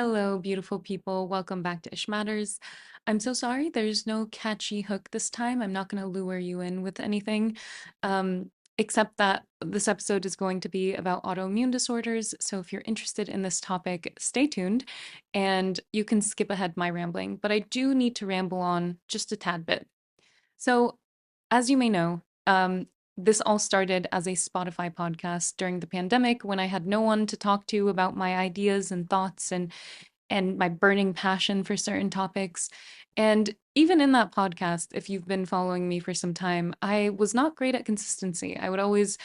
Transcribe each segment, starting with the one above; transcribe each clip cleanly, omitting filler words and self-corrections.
Hello, beautiful people. Welcome back to Ish Matters. I'm so sorry there's no catchy hook this time. I'm not going to lure you in with anything, um, except that this episode is going to be about autoimmune disorders. So if you're interested in this topic, stay tuned and you can skip ahead my rambling. But I do need to ramble on just a tad bit. So, as you may know, this all started as a Spotify podcast during the pandemic when I had no one to talk to about my ideas and thoughts and my burning passion for certain topics. And even in that podcast, if you've been following me for some time, I was not great at consistency. I would always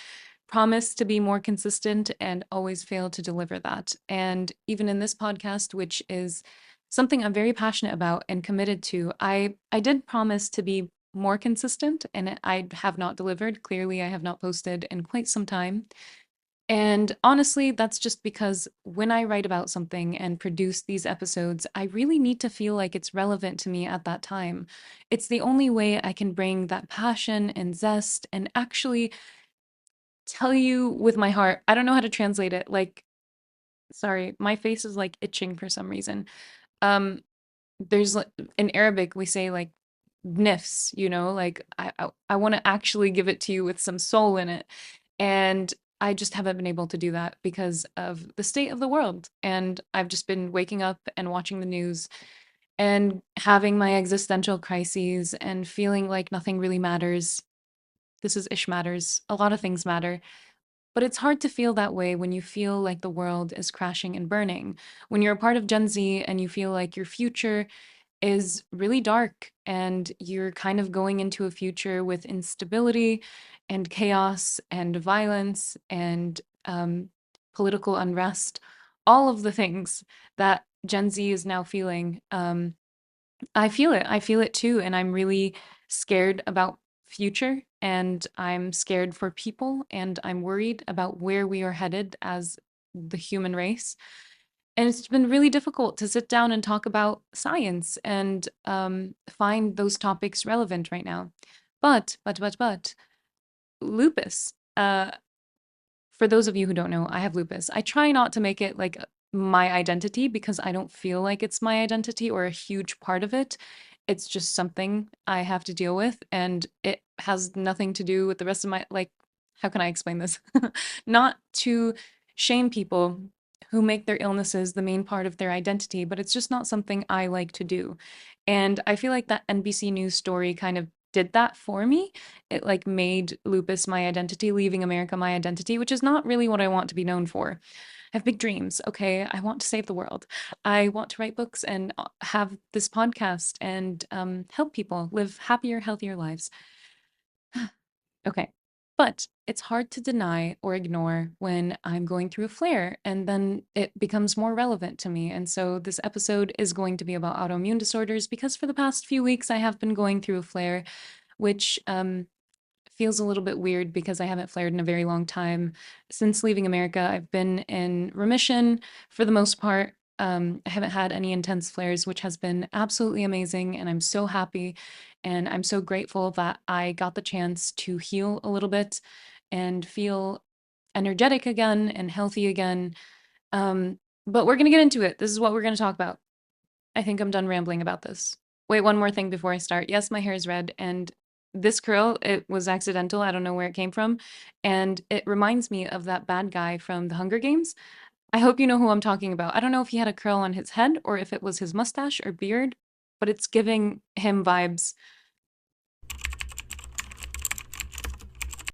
promise to be more consistent and always fail to deliver that. And even in this podcast, which is something I'm very passionate about and committed to, I did promise to be more consistent and I have not delivered. Clearly, I have not posted in quite some time. And honestly, that's just because when I write about something and produce these episodes, I really need to feel like it's relevant to me at that time. It's the only way I can bring that passion and zest and actually tell you with my heart. I don't know how to translate it. Like, sorry, my face is like itching for some reason. Um, there's in Arabic we say like nifs, like I want to actually give it to you with some soul in it. And I just haven't been able to do that because of the state of the world. And I've just been waking up and watching the news and having my existential crises and feeling like nothing really matters. This is Ish Matters. A lot of things matter. But it's hard to feel that way when you feel like the world is crashing and burning. When you're a part of Gen Z and you feel like your future is really dark and you're kind of going into a future with instability and chaos and violence and political unrest, all of the things that Gen Z is now feeling. I feel it. I feel it too. And I'm really scared about future and I'm scared for people and I'm worried about where we are headed as the human race. And it's been really difficult to sit down and talk about science and find those topics relevant right now. But, lupus. For those of you who don't know, I have lupus. I try not to make it like my identity because I don't feel like it's my identity or a huge part of it. It's just something I have to deal with, and it has nothing to do with the rest of my, like, how can I explain this? Not to shame people who make their illnesses the main part of their identity, but it's just not something I like to do. And I feel like that NBC News story kind of did that for me. It like made lupus my identity, leaving America my identity, which is not really what I want to be known for. I have big dreams. Okay, I want to save the world. I want to write books and have this podcast and help people live happier, healthier lives. Okay. But it's hard to deny or ignore when I'm going through a flare, and then it becomes more relevant to me. And so this episode is going to be about autoimmune disorders because for the past few weeks I have been going through a flare, which feels a little bit weird because I haven't flared in a very long time. Since leaving America, I've been in remission for the most part. I haven't had any intense flares, which has been absolutely amazing. And I'm so happy and I'm so grateful that I got the chance to heal a little bit and feel energetic again and healthy again. But we're going to get into it. This is what we're going to talk about. I think I'm done rambling about this. Wait, one more thing before I start. Yes, my hair is red, and this curl, it was accidental. I don't know where it came from. And it reminds me of that bad guy from the Hunger Games. I hope you know who I'm talking about. I don't know if he had a curl on his head or if it was his mustache or beard, but it's giving him vibes.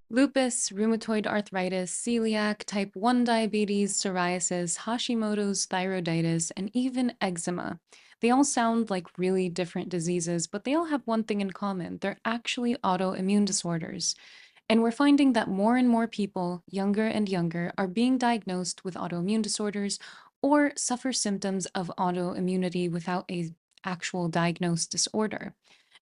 Lupus, rheumatoid arthritis, celiac, type 1 diabetes, psoriasis, Hashimoto's thyroiditis, and even eczema. They all sound like really different diseases, but they all have one thing in common. They're actually autoimmune disorders. And we're finding that more and more people, younger and younger, are being diagnosed with autoimmune disorders or suffer symptoms of autoimmunity without a actual diagnosed disorder.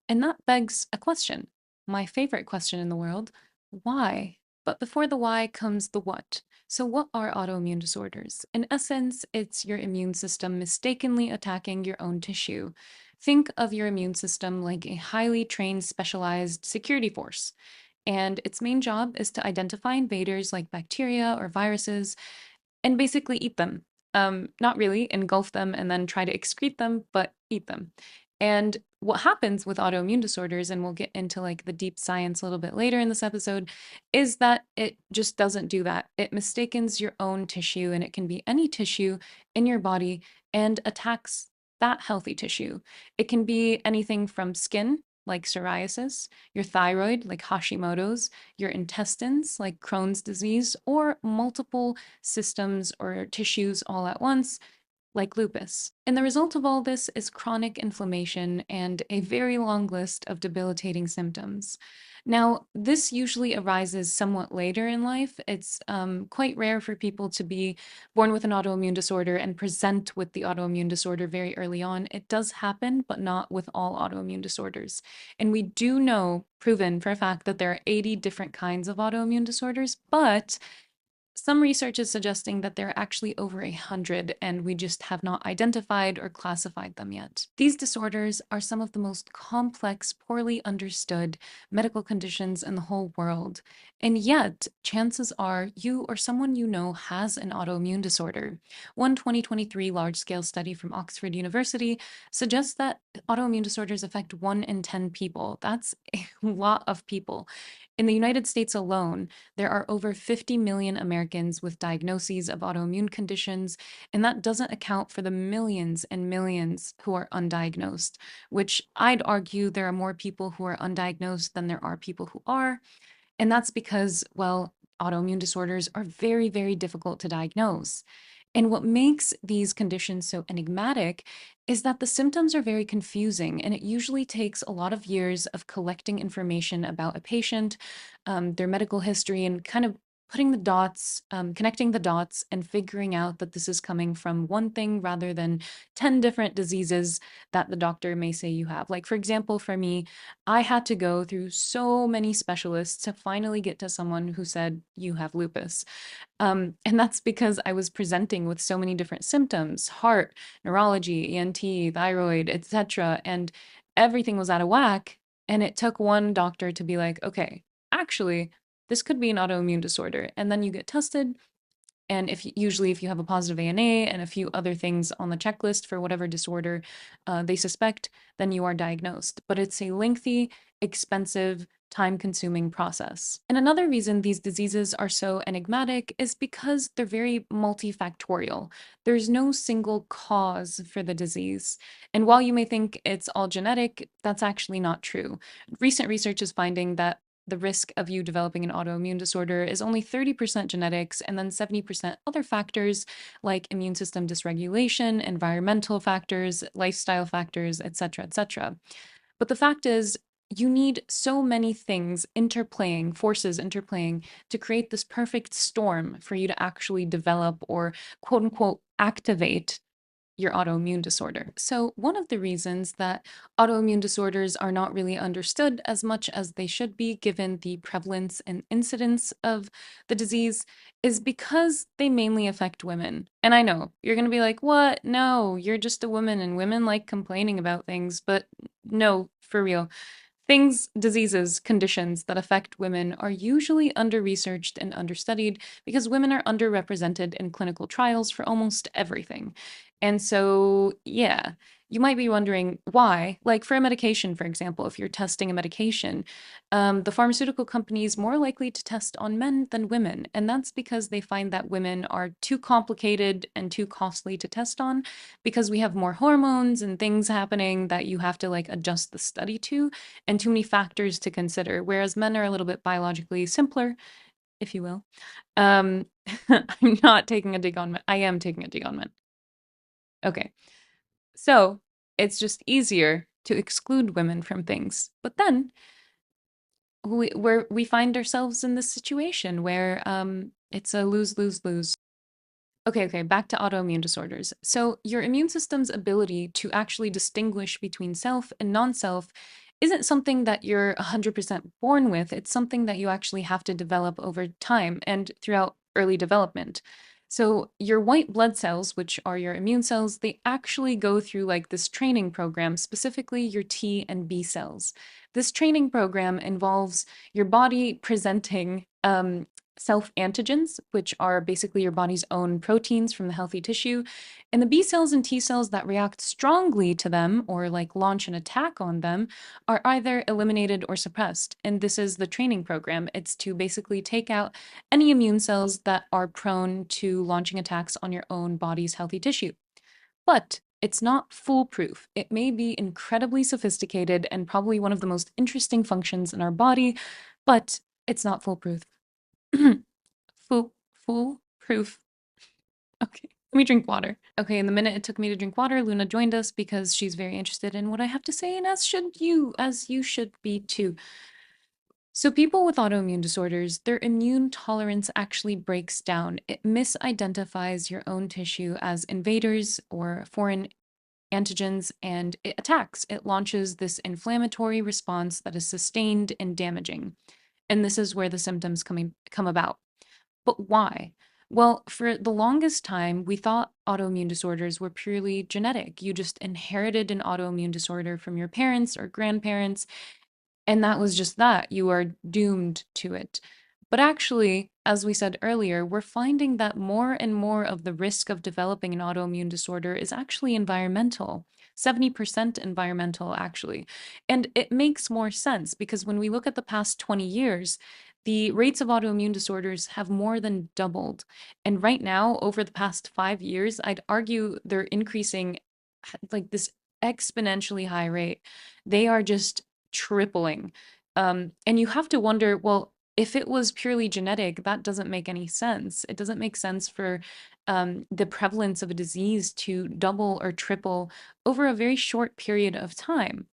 And that begs a question, my favorite question in the world, why? But before the why comes the what. So, what are autoimmune disorders? In essence, it's your immune system mistakenly attacking your own tissue. Think of your immune system like a highly trained, specialized security force. And its main job is to identify invaders like bacteria or viruses and basically eat them. Not really engulf them and then try to excrete them, but eat them. And what happens with autoimmune disorders, and we'll get into like the deep science a little bit later in this episode, is that it just doesn't do that. It mistakes your own tissue, and it can be any tissue in your body and attacks that healthy tissue. It can be anything from skin, like psoriasis, your thyroid, like Hashimoto's, your intestines, like Crohn's disease, or multiple systems or tissues all at once, like lupus. And the result of all this is chronic inflammation and a very long list of debilitating symptoms. Now, this usually arises somewhat later in life. It's quite rare for people to be born with an autoimmune disorder and present with the autoimmune disorder very early on. It does happen, but not with all autoimmune disorders. And we do know, proven for a fact, that there are 80 different kinds of autoimmune disorders, but some research is suggesting that there are actually over 100, and we just have not identified or classified them yet. These disorders are some of the most complex, poorly understood medical conditions in the whole world. And yet, chances are you or someone you know has an autoimmune disorder. One 2023 large-scale study from Oxford University suggests that autoimmune disorders affect 1 in 10 people. That's a lot of people. In the United States alone, there are over 50 million Americans with diagnoses of autoimmune conditions, and that doesn't account for the millions and millions who are undiagnosed, which I'd argue there are more people who are undiagnosed than there are people who are. And that's because, well, autoimmune disorders are very, very difficult to diagnose. And what makes these conditions so enigmatic is that the symptoms are very confusing, and it usually takes a lot of years of collecting information about a patient, their medical history, and kind of putting the dots, connecting the dots, and figuring out that this is coming from one thing rather than 10 different diseases that the doctor may say you have. Like, for example, for me, I had to go through so many specialists to finally get to someone who said, you have lupus. And that's because I was presenting with so many different symptoms, heart, neurology, ENT, thyroid, etc. And everything was out of whack. And it took one doctor to be like, okay, actually, this could be an autoimmune disorder. And then you get tested, and usually if you have a positive ANA and a few other things on the checklist for whatever disorder they suspect, then you are diagnosed. But it's a lengthy, expensive, time-consuming process. And another reason these diseases are so enigmatic is because they're very multifactorial. There's no single cause for the disease. And while you may think it's all genetic, that's actually not true. Recent research is finding that the risk of you developing an autoimmune disorder is only 30% genetics and then 70% other factors like immune system dysregulation, environmental factors, lifestyle factors, etc., etc. But the fact is, you need so many things interplaying, forces interplaying, to create this perfect storm for you to actually develop or quote unquote activate your autoimmune disorder. So, one of the reasons that autoimmune disorders are not really understood as much as they should be, given the prevalence and incidence of the disease, is because they mainly affect women. And I know you're going to be like, what? No, you're just a woman and women like complaining about things. But no, for real. Things, diseases, conditions that affect women are usually under-researched and understudied because women are underrepresented in clinical trials for almost everything. And so, yeah, you might be wondering why. Like for a medication, for example, if you're testing a medication, the pharmaceutical company is more likely to test on men than women. And that's because they find that women are too complicated and too costly to test on because we have more hormones and things happening that you have to like adjust the study to and too many factors to consider, whereas men are a little bit biologically simpler, if you will. Um, I'm not taking a dig on men. I am taking a dig on men. Okay. So it's just easier to exclude women from things. But then we find ourselves in this situation where it's a lose, lose, lose. Okay, back to autoimmune disorders. So, your immune system's ability to actually distinguish between self and non-self isn't something that you're 100% born with. It's something that you actually have to develop over time and throughout early development. So, your white blood cells, which are your immune cells, they actually go through like this training program, specifically your T and B cells. This training program involves your body presenting self-antigens, which are basically your body's own proteins from the healthy tissue, and the B cells and T cells that react strongly to them or like launch an attack on them are either eliminated or suppressed. And this is the training program. It's to basically take out any immune cells that are prone to launching attacks on your own body's healthy tissue. But it's not foolproof. It may be incredibly sophisticated and probably one of the most interesting functions in our body, but it's not foolproof. Foolproof. Okay, let me drink water. Okay, in the minute it took me to drink water, Luna joined us because she's very interested in what I have to say, and as you should be too. So people with autoimmune disorders, their immune tolerance actually breaks down. It misidentifies your own tissue as invaders or foreign antigens, and it attacks. It launches this inflammatory response that is sustained and damaging. And this is where the symptoms come about. But why? Well, for the longest time, we thought autoimmune disorders were purely genetic. You just inherited an autoimmune disorder from your parents or grandparents, and that was just that. You are doomed to it. But actually, as we said earlier, we're finding that more and more of the risk of developing an autoimmune disorder is actually environmental. 70% environmental, actually. And it makes more sense because when we look at the past 20 years, the rates of autoimmune disorders have more than doubled. And right now, over the past 5 years, I'd argue they're increasing like this exponentially high rate. They are just tripling. And you have to wonder, well, if it was purely genetic, that doesn't make any sense. It doesn't make sense for the prevalence of a disease to double or triple over a very short period of time.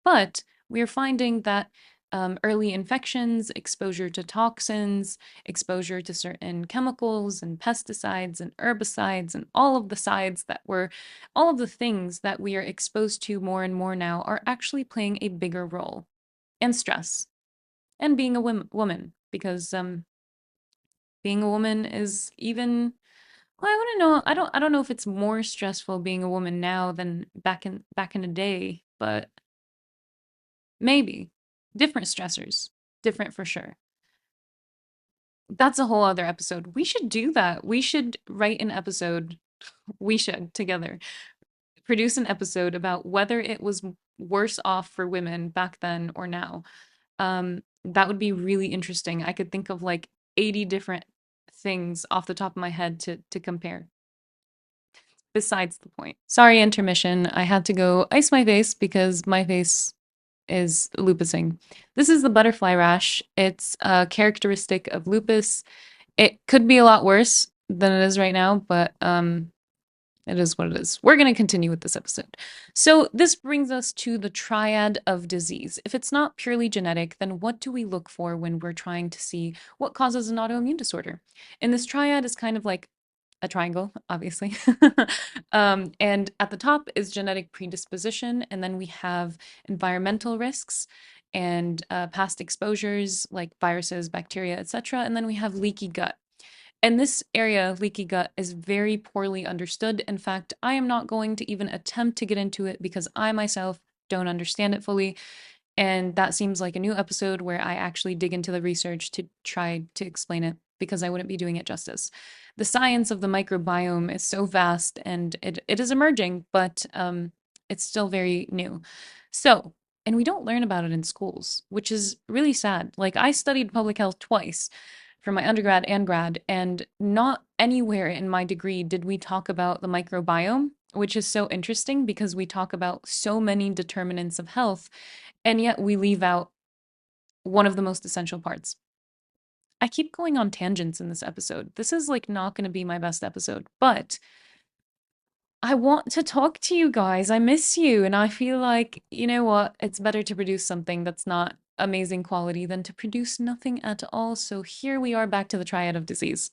But we are finding that early infections, exposure to toxins, exposure to certain chemicals and pesticides and herbicides and all of the things that we are exposed to more and more now are actually playing a bigger role. And stress. And being a woman, because being a woman is even well, I wouldn't know. I don't know if it's more stressful being a woman now than back in the day, but maybe different stressors, different for sure. That's a whole other episode. We should do that. We should write an episode. We should together produce an episode about whether it was worse off for women back then or now. That would be really interesting. I could think of like 80 different things off the top of my head to compare. Besides the point. Sorry, intermission. I had to go ice my face because my face is lupusing. This is the butterfly rash. It's a characteristic of lupus. It could be a lot worse than it is right now, but it is what it is. We're going to continue with this episode. So this brings us to the triad of disease. If it's not purely genetic, then what do we look for when we're trying to see what causes an autoimmune disorder? And this triad is kind of like a triangle, obviously. And at the top is genetic predisposition, and then we have environmental risks and past exposures like viruses, bacteria, etc. And then we have leaky gut. And this area, leaky gut, is very poorly understood. In fact, I am not going to even attempt to get into it because I myself don't understand it fully. And that seems like a new episode where I actually dig into the research to try to explain it because I wouldn't be doing it justice. The science of the microbiome is so vast and it is emerging, but it's still very new. So, and we don't learn about it in schools, which is really sad. Like, I studied public health twice for my undergrad and grad, and not anywhere in my degree did we talk about the microbiome, which is so interesting because we talk about so many determinants of health, and yet we leave out one of the most essential parts. I keep going on tangents in this episode. This is like not going to be my best episode, but I want to talk to you guys. I miss you. And I feel like, you know what? It's better to produce something that's not amazing quality than to produce nothing at all. So here we are back to the triad of disease.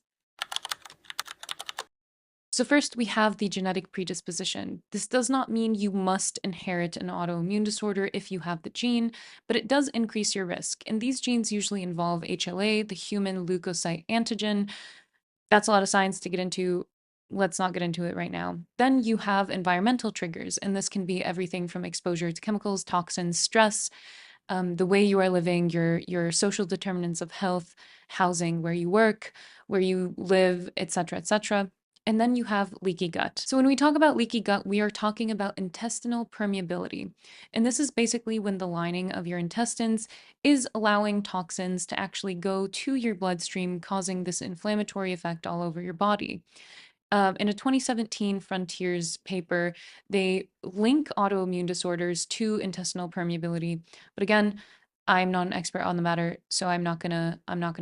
So first we have the genetic predisposition. This does not mean you must inherit an autoimmune disorder if you have the gene, but it does increase your risk. And these genes usually involve HLA, the human leukocyte antigen. That's a lot of science to get into. Let's not get into it right now. Then you have environmental triggers, and this can be everything from exposure to chemicals, toxins, stress, the way you are living, your social determinants of health, housing, where you work, where you live, etc., etc. And then you have leaky gut. So when we talk about leaky gut, we are talking about intestinal permeability. And this is basically when the lining of your intestines is allowing toxins to actually go to your bloodstream, causing this inflammatory effect all over your body. In a 2017 Frontiers paper, they link autoimmune disorders to intestinal permeability. But again, I'm not an expert on the matter, so I'm not gonna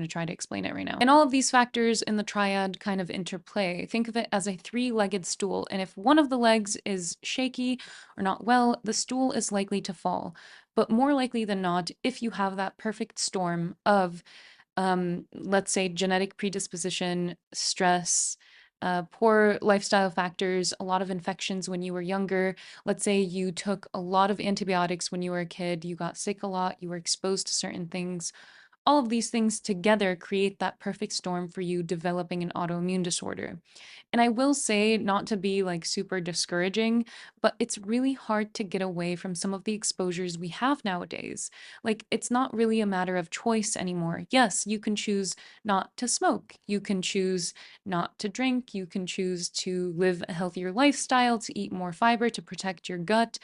try to explain it right now. And all of these factors in the triad kind of interplay. Think of it as a three-legged stool, and if one of the legs is shaky or not well, the stool is likely to fall. But more likely than not, if you have that perfect storm of let's say genetic predisposition, stress, poor lifestyle factors, a lot of infections when you were younger. Let's say you took a lot of antibiotics when you were a kid, you got sick a lot, you were exposed to certain things. All of these things together create that perfect storm for you developing an autoimmune disorder. And I will say, not to be like super discouraging, but it's really hard to get away from some of the exposures we have nowadays. Like, it's not really a matter of choice anymore. Yes, you can choose not to smoke, you can choose not to drink, you can choose to live a healthier lifestyle, to eat more fiber, to protect your gut,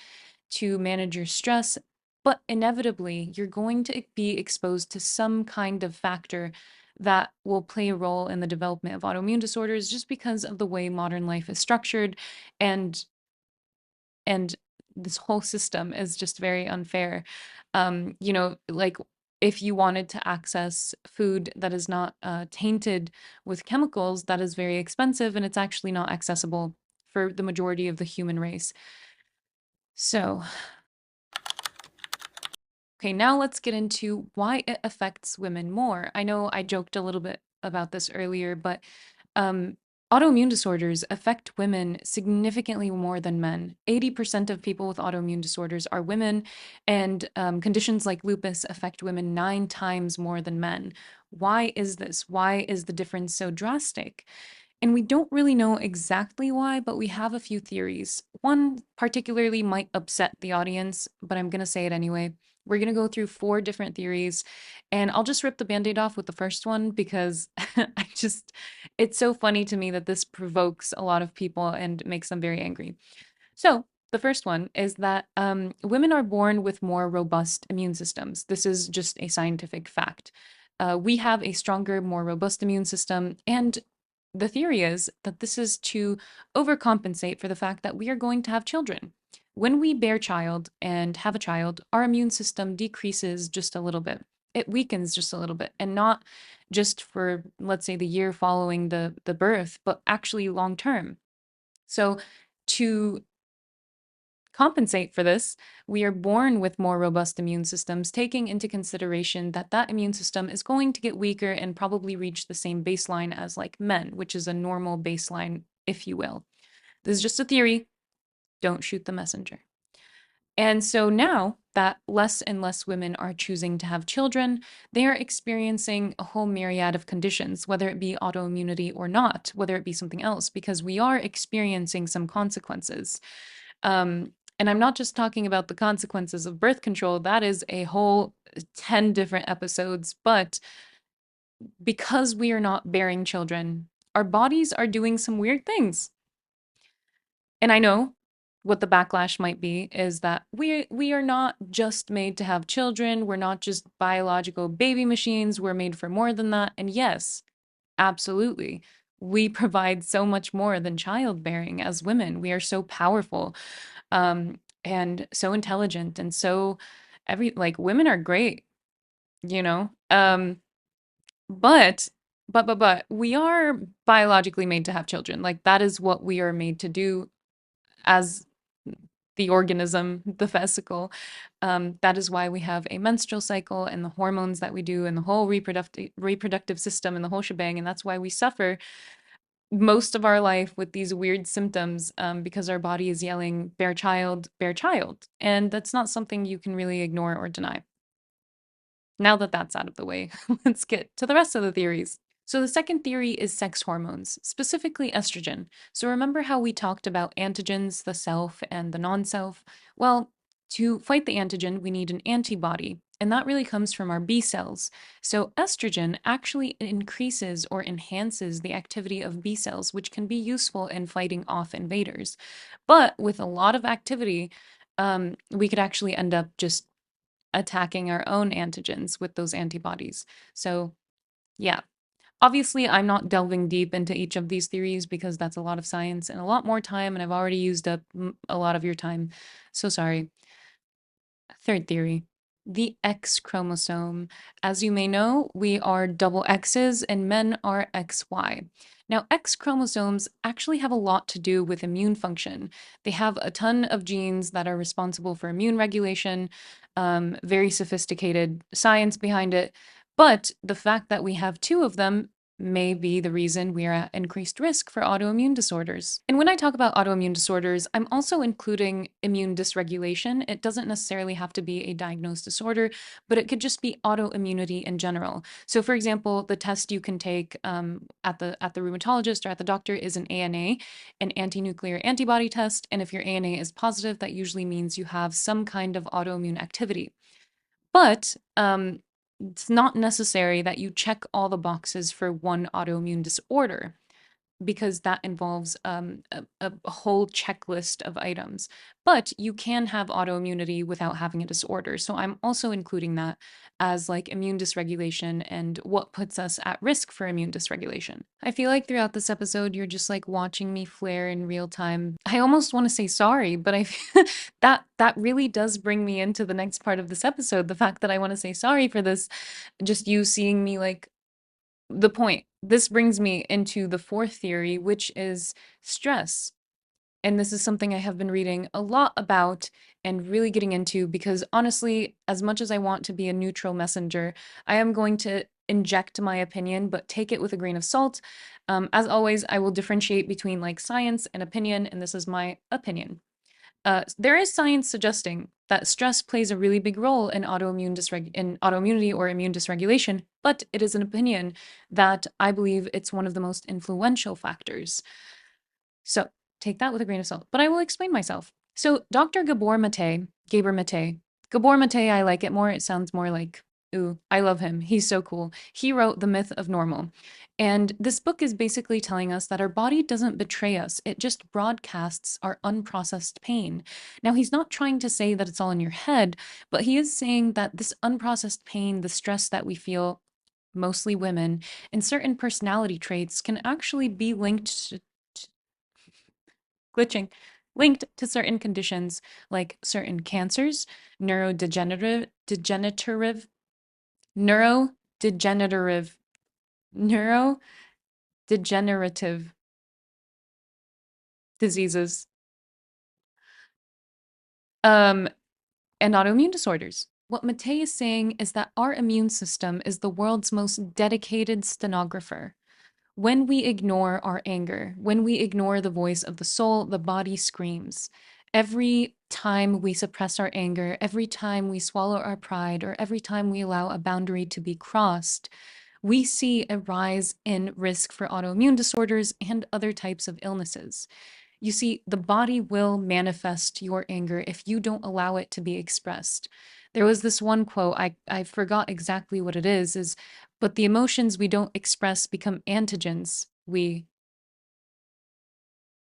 to manage your stress. But inevitably, you're going to be exposed to some kind of factor that will play a role in the development of autoimmune disorders just because of the way modern life is structured, and and this whole system is just very unfair. Like, if you wanted to access food that is not tainted with chemicals, that is very expensive and it's actually not accessible for the majority of the human race. So, okay, now let's get into why it affects women more. I know I joked a little bit about this earlier, but um, autoimmune disorders affect women significantly more than men. 80% of people with autoimmune disorders are women, and conditions like lupus affect women 9 times more than men. Why is this? Why is the difference so drastic? And we don't really know exactly why, but we have a few theories. One particularly might upset the audience, but I'm going to say it anyway. We're going to go through 4 different theories, and I'll just rip the band-aid off with the first one because it's so funny to me that this provokes a lot of people and makes them very angry. So, the first one is that women are born with more robust immune systems. This is just a scientific fact. We have a stronger, more robust immune system, and the theory is that this is to overcompensate for the fact that we are going to have children. When we bear child and have a child, our immune system decreases just a little bit. It weakens just a little bit, and not just for, let's say, the year following the birth, but actually long term. So, to compensate for this, we are born with more robust immune systems, taking into consideration that that immune system is going to get weaker and probably reach the same baseline as like men, which is a normal baseline, if you will. This is just a theory. Don't shoot the messenger. And so now that less and less women are choosing to have children, they are experiencing a whole myriad of conditions, whether it be autoimmunity or not, whether it be something else, because we are experiencing some consequences. And I'm not just talking about the consequences of birth control, that is a whole 10 different episodes. But because we are not bearing children, our bodies are doing some weird things. And I know what the backlash might be is that we are not just made to have children, we're not just biological baby machines, we're made for more than that. And yes, absolutely. We provide so much more than childbearing as women. We are so powerful, and so intelligent, and so like, women are great, you know? But but we are biologically made to have children. Like, that is what we are made to do as the organism, the vesicle. That is why we have a menstrual cycle and the hormones that we do and the whole reproductive system and the whole shebang. And that's why we suffer most of our life with these weird symptoms, because our body is yelling, bear child, bear child. And that's not something you can really ignore or deny. Now that that's out of the way, let's get to the rest of the theories. So the second theory is sex hormones, specifically estrogen. So remember how we talked about antigens, the self and the non-self? Well, to fight the antigen, we need an antibody. and that really comes from our B cells. So, estrogen actually increases or enhances the activity of B cells, which can be useful in fighting off invaders. But with a lot of activity, we could actually end up just attacking our own antigens with those antibodies. So, yeah. Obviously, I'm not delving deep into each of these theories because that's a lot of science and a lot more time, and I've already used up a lot of your time. So sorry. Third theory, the X chromosome. As you may know, we are double X's and men are XY. Now, X chromosomes actually have a lot to do with immune function. They have a ton of genes that are responsible for immune regulation, very sophisticated science behind it. But the fact that we have two of them may be the reason we are at increased risk for autoimmune disorders. And when I talk about autoimmune disorders, I'm also including immune dysregulation. It doesn't necessarily have to be a diagnosed disorder, but it could just be autoimmunity in general. So, for example, the test you can take at the rheumatologist or at the doctor is an ANA, an anti-nuclear antibody test. And if your ANA is positive, that usually means you have some kind of autoimmune activity. But it's not necessary that you check all the boxes for one autoimmune disorder because that involves a whole checklist of items. But you can have autoimmunity without having a disorder. So I'm also including that as like immune dysregulation and what puts us at risk for immune dysregulation. I feel like throughout this episode, you're just like watching me flare in real time. I almost want to say sorry, but that really does bring me into the next part of this episode. The fact that I want to say sorry for this, just you seeing me like the point. This brings me into the fourth theory, which is stress. And this is something I have been reading a lot about and really getting into because honestly, as much as I want to be a neutral messenger, I am going to inject my opinion, but take it with a grain of salt. As always, I will differentiate between like science and opinion, and this is my opinion. There is science suggesting that stress plays a really big role in in autoimmunity or immune dysregulation, but it is an opinion that I believe it's one of the most influential factors. So take that with a grain of salt. But I will explain myself. So Dr. Gabor Mate, I like it more. It sounds more like, ooh, I love him. He's so cool. He wrote The Myth of Normal. And this book is basically telling us that our body doesn't betray us. It just broadcasts our unprocessed pain. Now, he's not trying to say that it's all in your head, but he is saying that this unprocessed pain, the stress that we feel, mostly women, and certain personality traits can actually be glitching, linked to certain conditions like certain cancers, neurodegenerative, degenerative, neurodegenerative, neurodegenerative diseases, um, and autoimmune disorders. What Matei is saying is that our immune system is the world's most dedicated stenographer. When we ignore our anger, when we ignore the voice of the soul, the body screams. Every time we suppress our anger, every time we swallow our pride, or every time we allow a boundary to be crossed, we see a rise in risk for autoimmune disorders and other types of illnesses. You see, the body will manifest your anger if you don't allow it to be expressed. There was this one quote, I forgot exactly what it is, but the emotions we don't express become antigens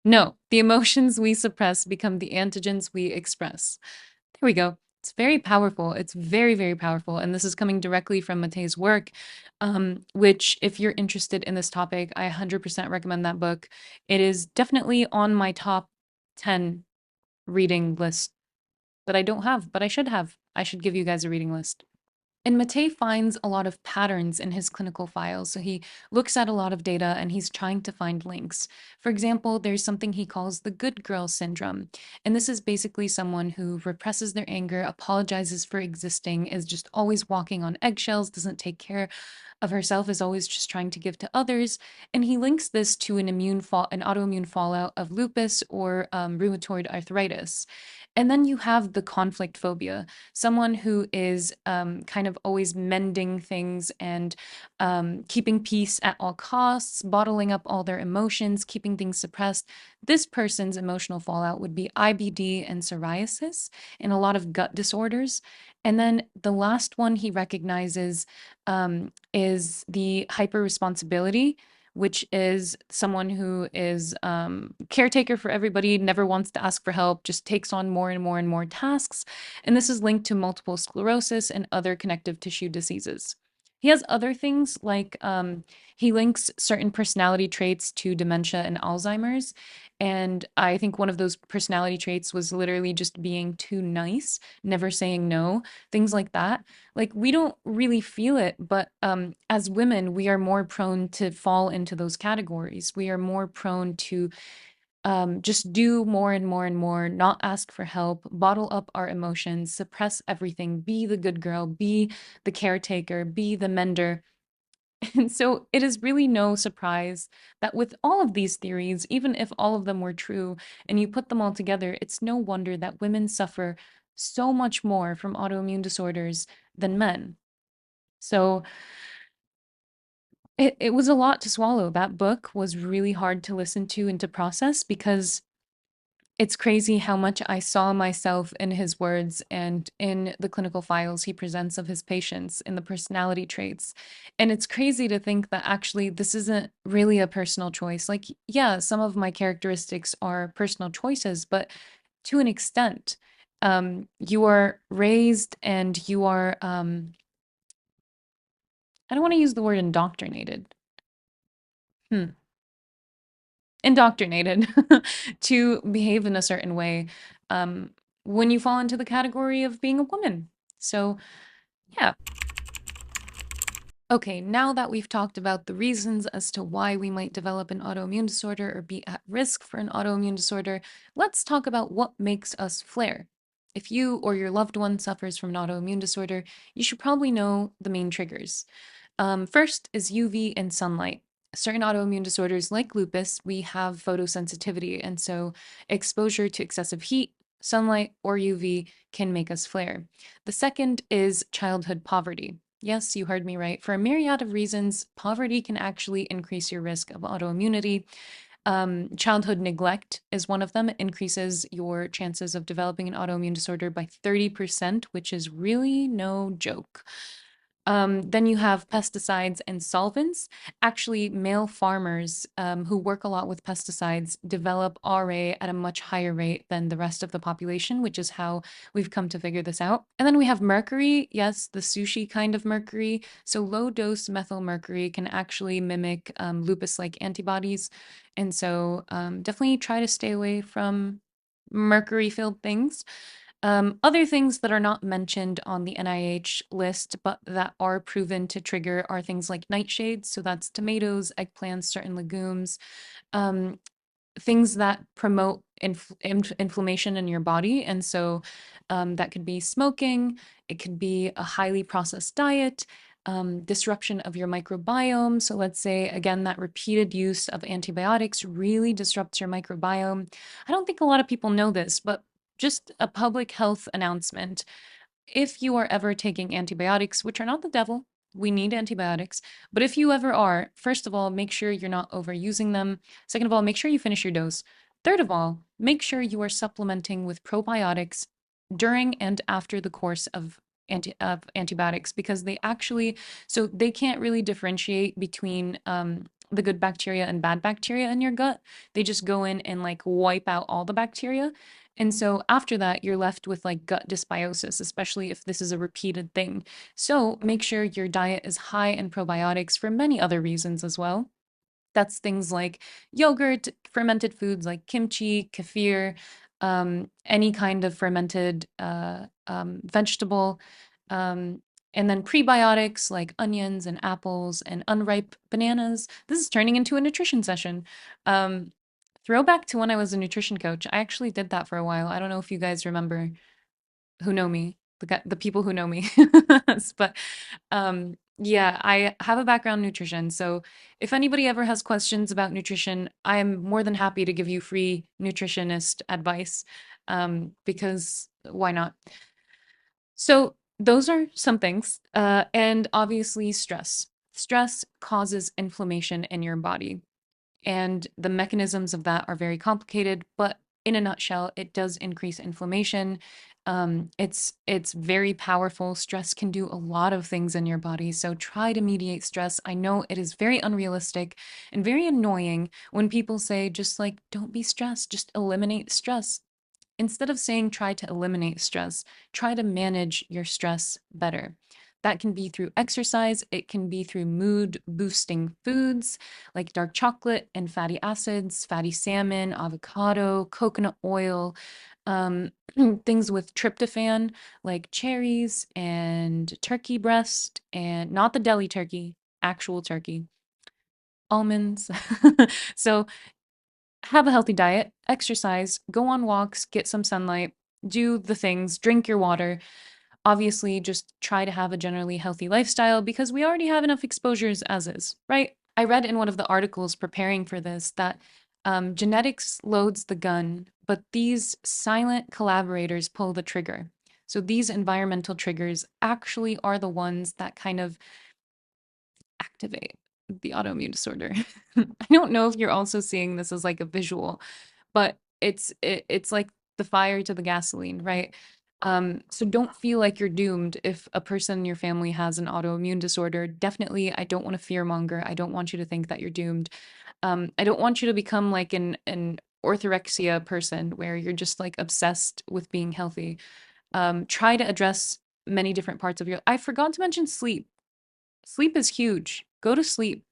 no, the emotions we suppress become the antigens we express. There we go. It's very powerful. It's very, very powerful. And this is coming directly from Matei's work, which, if you're interested in this topic, I 100% recommend that book. It is definitely on my top 10 reading list that I don't have, but I should have. I should give you guys a reading list. And Matei finds a lot of patterns in his clinical files. So he looks at a lot of data and he's trying to find links. For example, there's something he calls the good girl syndrome. And this is basically someone who represses their anger, apologizes for existing, is just always walking on eggshells, doesn't take care of herself, is always just trying to give to others. And he links this to an autoimmune fallout of lupus or rheumatoid arthritis. And then you have the conflict phobia, someone who is kind of always mending things and keeping peace at all costs, bottling up all their emotions, keeping things suppressed. This person's emotional fallout would be IBD and psoriasis and a lot of gut disorders. And then the last one he recognizes is the hyper responsibility, which is someone who is caretaker for everybody, never wants to ask for help, just takes on more and more and more tasks. And this is linked to multiple sclerosis and other connective tissue diseases. He has other things like he links certain personality traits to dementia and Alzheimer's. And I think one of those personality traits was literally just being too nice, never saying no, things like that. Like we don't really feel it, but as women, we are more prone to fall into those categories. We are more prone to just do more and more and more, not ask for help, bottle up our emotions, suppress everything, be the good girl, be the caretaker, be the mender. And so it is really no surprise that with all of these theories, even if all of them were true and you put them all together, it's no wonder that women suffer so much more from autoimmune disorders than men. So it was a lot to swallow. That book was really hard to listen to and to process because it's crazy how much I saw myself in his words and in the clinical files he presents of his patients in the personality traits. And it's crazy to think that actually this isn't really a personal choice. Like, yeah, some of my characteristics are personal choices, but to an extent, you are raised and you are, I don't want to use the word indoctrinated. Hmm. Indoctrinated to behave in a certain way um, when you fall into the category of being a woman. So, yeah. Okay, now that we've talked about the reasons as to why we might develop an autoimmune disorder or be at risk for an autoimmune disorder, let's talk about what makes us flare. If you or your loved one suffers from an autoimmune disorder, you should probably know the main triggers. First is UV and sunlight. Certain autoimmune disorders like lupus, we have photosensitivity, and so exposure to excessive heat, sunlight, or UV can make us flare. The second is childhood poverty. Yes, you heard me right. For a myriad of reasons, poverty can actually increase your risk of autoimmunity. Childhood neglect is one of them. It increases your chances of developing an autoimmune disorder by 30%, which is really no joke. Then you have pesticides and solvents. Actually, male farmers who work a lot with pesticides develop RA at a much higher rate than the rest of the population, which is how we've come to figure this out. And then we have mercury. Yes, the sushi kind of mercury. So low dose methyl mercury can actually mimic lupus-like antibodies. And so definitely try to stay away from mercury-filled things. Other things that are not mentioned on the NIH list, but that are proven to trigger are things like nightshades. So that's tomatoes, eggplants, certain legumes, um, things that promote inflammation in your body. And so that could be smoking, it could be a highly processed diet, disruption of your microbiome. So let's say, again, that repeated use of antibiotics really disrupts your microbiome. I don't think a lot of people know this, but just a public health announcement. If you are ever taking antibiotics, which are not the devil, we need antibiotics. But if you ever are, first of all, make sure you're not overusing them. Second of all, make sure you finish your dose. Third of all, make sure you are supplementing with probiotics during and after the course of antibiotics because they actually so they can't really differentiate between the good bacteria and bad bacteria in your gut. They just go in and like wipe out all the bacteria. And so after that, you're left with like gut dysbiosis, especially if this is a repeated thing. So make sure your diet is high in probiotics for many other reasons as well. That's things like yogurt, fermented foods like kimchi, kefir, any kind of fermented vegetable, um, and then prebiotics like onions and apples and unripe bananas. This is turning into a nutrition session. Um, Throwback to when I was a nutrition coach. I actually did that for a while. I don't know if you guys remember who know me, the people who know me. But yeah, I have a background in nutrition. So if anybody ever has questions about nutrition, I'm more than happy to give you free nutritionist advice because why not? So those are some things. And obviously, stress. Stress causes inflammation in your body. And the mechanisms of that are very complicated, but in a nutshell, it does increase inflammation. It's very powerful. Stress can do a lot of things in your body, so try to mediate stress. I know it is very unrealistic and very annoying when people say, just like, don't be stressed, just eliminate stress. Instead of saying try to eliminate stress, try to manage your stress better. That can be through exercise, it can be through mood boosting foods like dark chocolate and fatty acids, fatty salmon, avocado, coconut oil, um, things with tryptophan like cherries and turkey breast, and not the deli turkey, actual turkey, almonds. So have a healthy diet, exercise, go on walks, get some sunlight, do the things, drink your water. Obviously, just try to have a generally healthy lifestyle because we already have enough exposures as is, right? I read in one of the articles preparing for this that genetics loads the gun, but these silent collaborators pull the trigger. So these environmental triggers actually are the ones that kind of activate the autoimmune disorder. I don't know if you're also seeing this as like a visual, but it's like the fire to the gasoline, right? So don't feel like you're doomed if a person in your family has an autoimmune disorder. Definitely, I don't want to fearmonger. I don't want you to think that you're doomed. I don't want you to become like an orthorexia person where you're just like obsessed with being healthy. Try to address many different parts of your. I forgot to mention sleep. Sleep is huge. Go to sleep.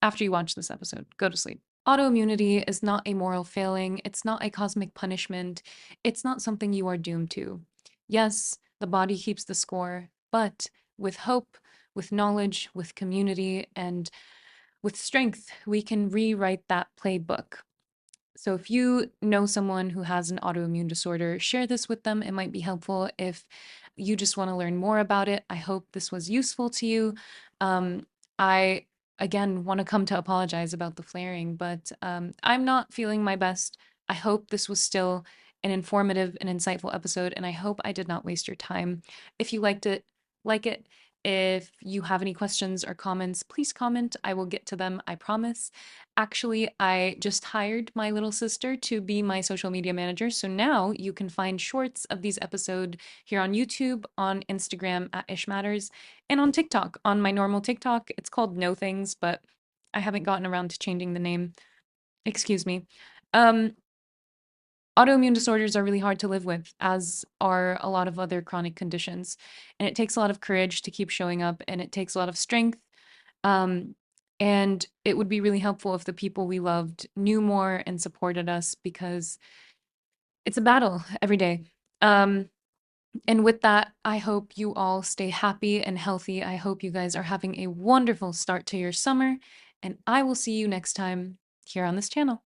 After you watch this episode, go to sleep. Autoimmunity is not a moral failing. It's not a cosmic punishment. It's not something you are doomed to. Yes, the body keeps the score, but with hope, with knowledge, with community, and with strength, we can rewrite that playbook. So if you know someone who has an autoimmune disorder, share this with them. It might be helpful if you just want to learn more about it. I hope this was useful to you. I again want to come to apologize about the flaring, but I'm not feeling my best. I hope this was still an informative and insightful episode, and I hope I did not waste your time. If you liked it, like it. If you have any questions or comments, please comment. I will get to them, I promise. Actually, I just hired my little sister to be my social media manager. So now you can find shorts of these episodes here on YouTube, on Instagram at ishmatters, and on TikTok, on my normal TikTok. It's called No Things, but I haven't gotten around to changing the name. Excuse me. Um, Autoimmune disorders are really hard to live with, as are a lot of other chronic conditions. And it takes a lot of courage to keep showing up, and it takes a lot of strength. Um, and it would be really helpful if the people we loved knew more and supported us because it's a battle every day. Um, and with that, I hope you all stay happy and healthy. I hope you guys are having a wonderful start to your summer, and I will see you next time here on this channel.